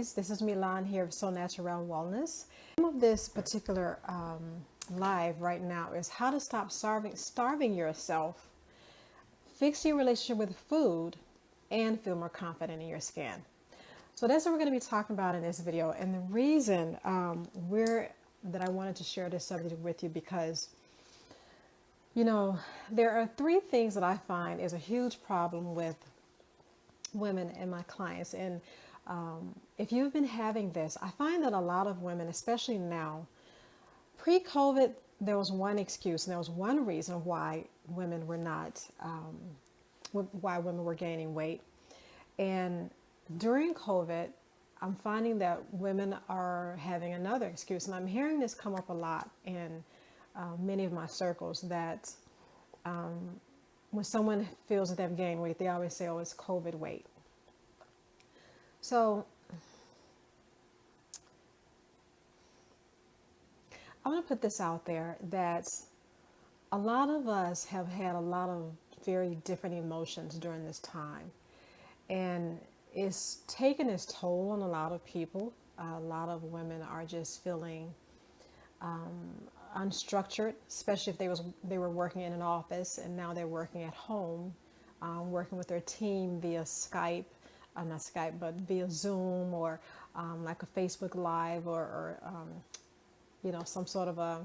ladies. This is Milan here of SoNaturelle Wellness. The name of this particular live right now is how to stop starving yourself, fix your relationship with food, and feel more confident in your skin. So that's what we're going to be talking about in this video. And the reason that I wanted to share this subject with you because, you know, there are three things that I find is a huge problem with women and my clients. And if you've been having this, I find that a lot of women, especially now, pre-COVID, there was one excuse and there was one reason why women were not, why women were gaining weight. And during COVID, I'm finding that women are having another excuse. And I'm hearing this come up a lot in many of my circles that when someone feels that they've gained weight, they always say, oh, it's COVID weight. So I want to put this out there that a lot of us have had a lot of very different emotions during this time. And it's taken its toll on a lot of people. A lot of women are just feeling unstructured, especially if they were working in an office and now they're working at home, working with their team via Skype, not Skype, but via Zoom or like a Facebook Live or you know, some sort of a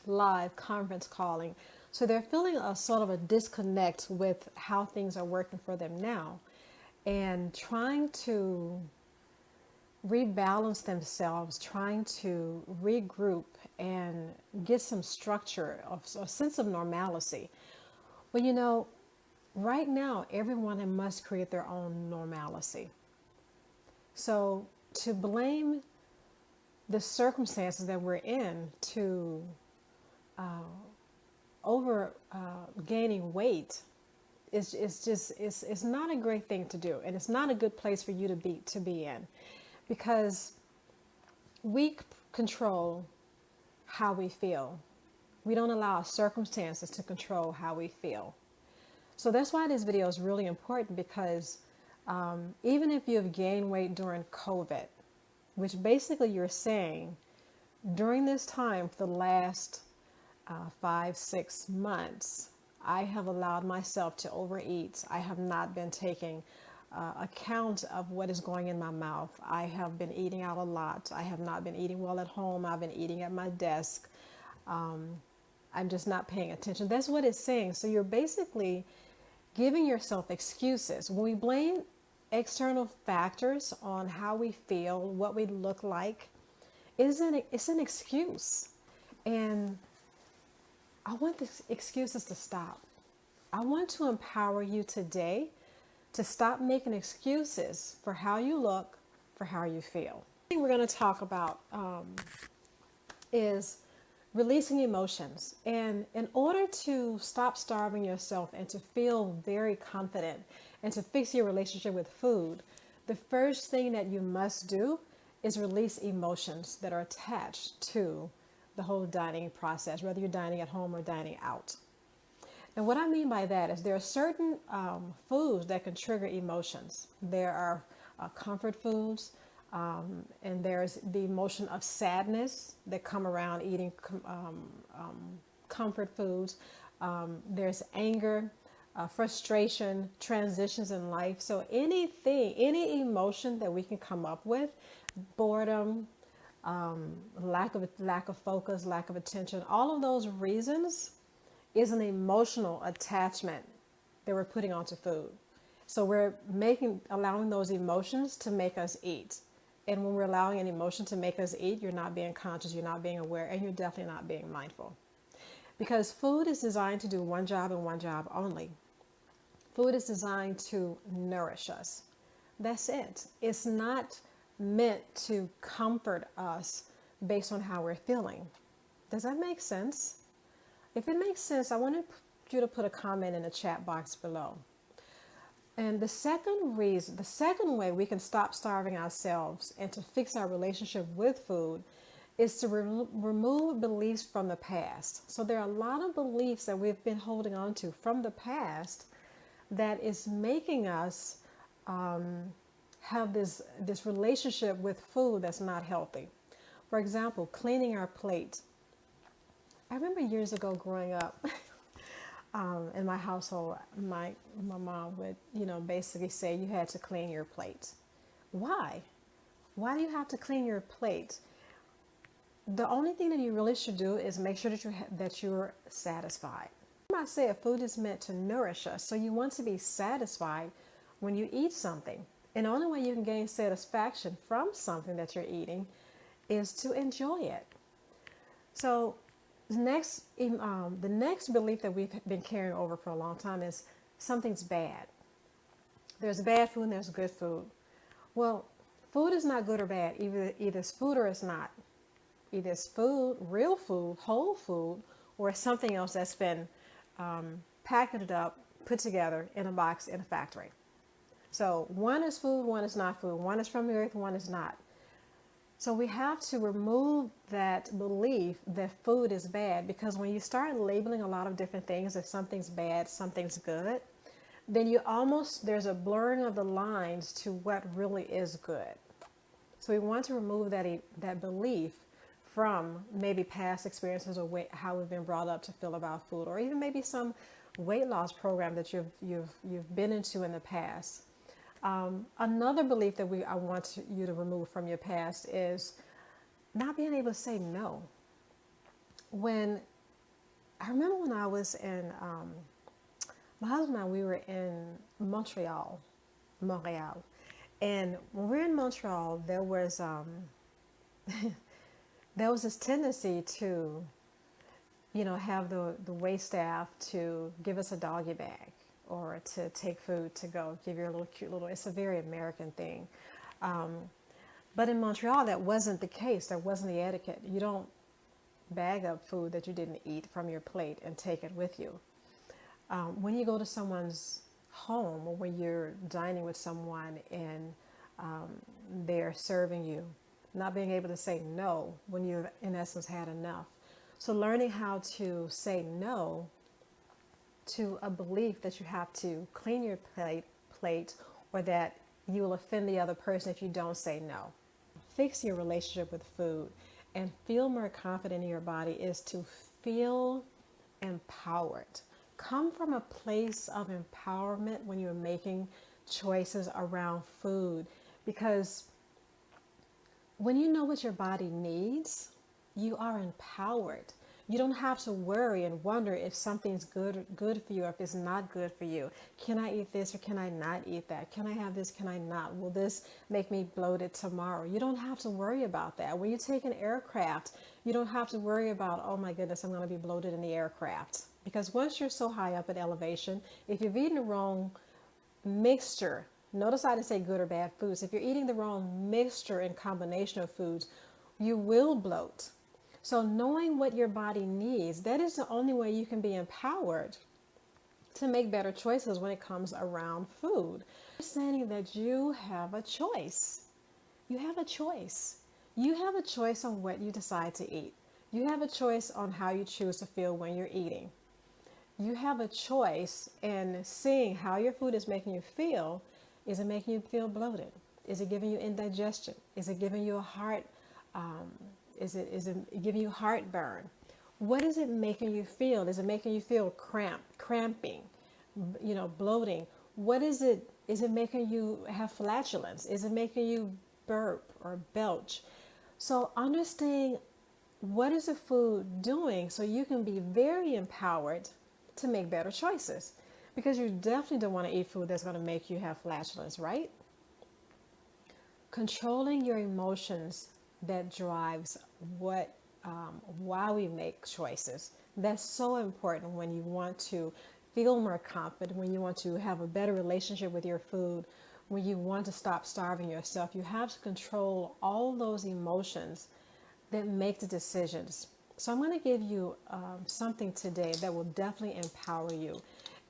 live conference calling. So they're feeling a sort of a disconnect with how things are working for them now and trying to rebalance themselves, trying to regroup and get some structure, a sense of normalcy. Well, you know, right now, everyone must create their own normalcy. So to blame the circumstances that we're in to gaining weight is not a great thing to do, and it's not a good place for you to be in, because we control how we feel. We don't allow circumstances to control how we feel. So that's why this video is really important, because even if you have gained weight during COVID, which basically you're saying during this time for the last 5-6 months, I have allowed myself to overeat. I have not been taking account of what is going in my mouth. I have been eating out a lot. I have not been eating well at home. I've been eating at my desk. I'm just not paying attention. That's what it's saying. So you're basically giving yourself excuses. When we blame external factors on how we feel, what we look like, it's an excuse. And I want the excuses to stop. I want to empower you today to stop making excuses for how you look, for how you feel. The thing we're going to talk about is releasing emotions. And in order to stop starving yourself and to feel very confident and to fix your relationship with food, the first thing that you must do is release emotions that are attached to the whole dining process, whether you're dining at home or dining out. And what I mean by that is there are certain foods that can trigger emotions. There are comfort foods, and there's the emotion of sadness that come around eating comfort foods. There's anger, frustration, transitions in life. So any emotion that we can come up with, boredom, lack of focus, lack of attention, all of those reasons is an emotional attachment that we're putting onto food. So we're allowing those emotions to make us eat. And when we're allowing an emotion to make us eat, you're not being conscious, you're not being aware, and you're definitely not being mindful. Because food is designed to do one job and one job only. Food is designed to nourish us. That's it. It's not meant to comfort us based on how we're feeling. Does that make sense? If it makes sense, I want you to put a comment in the chat box below. And the second way we can stop starving ourselves and to fix our relationship with food is to remove beliefs from the past. So there are a lot of beliefs that we've been holding on to from the past that is making us have this relationship with food that's not healthy. For example, cleaning our plate. I remember years ago growing up in my household, my mom would, basically say you had to clean your plate. Why? Why do you have to clean your plate? The only thing that you really should do is make sure that you're satisfied. I said food is meant to nourish us, so you want to be satisfied when you eat something. And the only way you can gain satisfaction from something that you're eating is to enjoy it. So the next belief that we've been carrying over for a long time is something's bad. There's bad food and there's good food. Well, food is not good or bad. Either it's food or it's not. Either it's food, real food, whole food, or it's something else that's been packaged up, put together in a box in a factory. So one is food, one is not food. One is from the earth, one is not. So we have to remove that belief that food is bad, because when you start labeling a lot of different things, if something's bad, something's good, then there's a blurring of the lines to what really is good. So we want to remove that belief from maybe past experiences or how we've been brought up to feel about food, or even maybe some weight loss program that you've been into in the past. Another belief that I want you to remove from your past is not being able to say no. I remember when I was in, my husband and I, we were in Montreal, and when we were in Montreal, there was this tendency to, have the wait staff to give us a doggy bag, or to take food to go, give you a little cute little, it's a very American thing. But in Montreal, that wasn't the case. That wasn't the etiquette. You don't bag up food that you didn't eat from your plate and take it with you. When you go to someone's home, or when you're dining with someone and they're serving you, not being able to say no when you've in essence had enough. So learning how to say no to a belief that you have to clean your plate, or that you will offend the other person if you don't say no. Fix your relationship with food and feel more confident in your body is to feel empowered. Come from a place of empowerment when you're making choices around food, because when you know what your body needs, you are empowered. You don't have to worry and wonder if something's good for you or if it's not good for you. Can I eat this or can I not eat that? Can I have this? Can I not? Will this make me bloated tomorrow? You don't have to worry about that. When you take an aircraft, you don't have to worry about, oh my goodness, I'm going to be bloated in the aircraft. Because once you're so high up at elevation, if you've eaten the wrong mixture, notice I didn't say good or bad foods. If you're eating the wrong mixture and combination of foods, you will bloat. So knowing what your body needs, that is the only way you can be empowered to make better choices when it comes around food. Understanding that you have a choice. You have a choice. You have a choice on what you decide to eat. You have a choice on how you choose to feel when you're eating. You have a choice in seeing how your food is making you feel. Is it making you feel bloated? Is it giving you indigestion? Is it giving you a heart Is it giving you heartburn? What is it making you feel? Is it making you feel cramping, bloating? What is it? Is it making you have flatulence? Is it making you burp or belch? So understanding what is the food doing so you can be very empowered to make better choices. Because you definitely don't want to eat food that's going to make you have flatulence, right? Controlling your emotions that drives why we make choices. That's so important when you want to feel more confident, when you want to have a better relationship with your food, when you want to stop starving yourself. You have to control all those emotions that make the decisions. So I'm going to give you something today that will definitely empower you.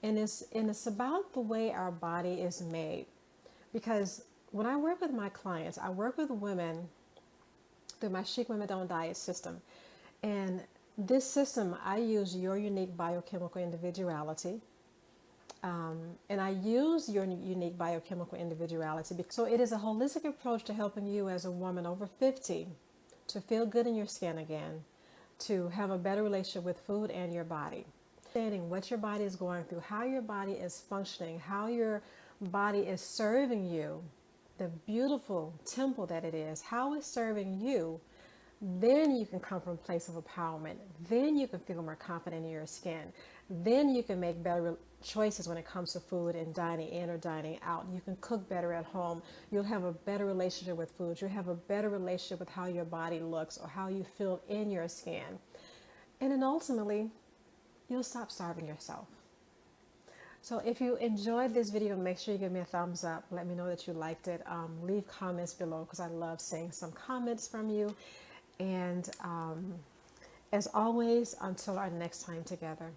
And it's about the way our body is made. Because when I work with my clients, I work with women through my Chic Women Don't Diet system. And this system, I use your unique biochemical individuality. And I use your unique biochemical individuality. So it is a holistic approach to helping you as a woman over 50 to feel good in your skin again, to have a better relationship with food and your body. Understanding what your body is going through, how your body is functioning, how your body is serving you, the beautiful temple that it is, how it's serving you, then you can come from a place of empowerment. Then you can feel more confident in your skin. Then you can make better choices when it comes to food and dining in or dining out. You can cook better at home. You'll have a better relationship with food. You'll have a better relationship with how your body looks or how you feel in your skin. And then ultimately, you'll stop starving yourself. So if you enjoyed this video, make sure you give me a thumbs up. Let me know that you liked it. Leave comments below because I love seeing some comments from you. And as always, until our next time together.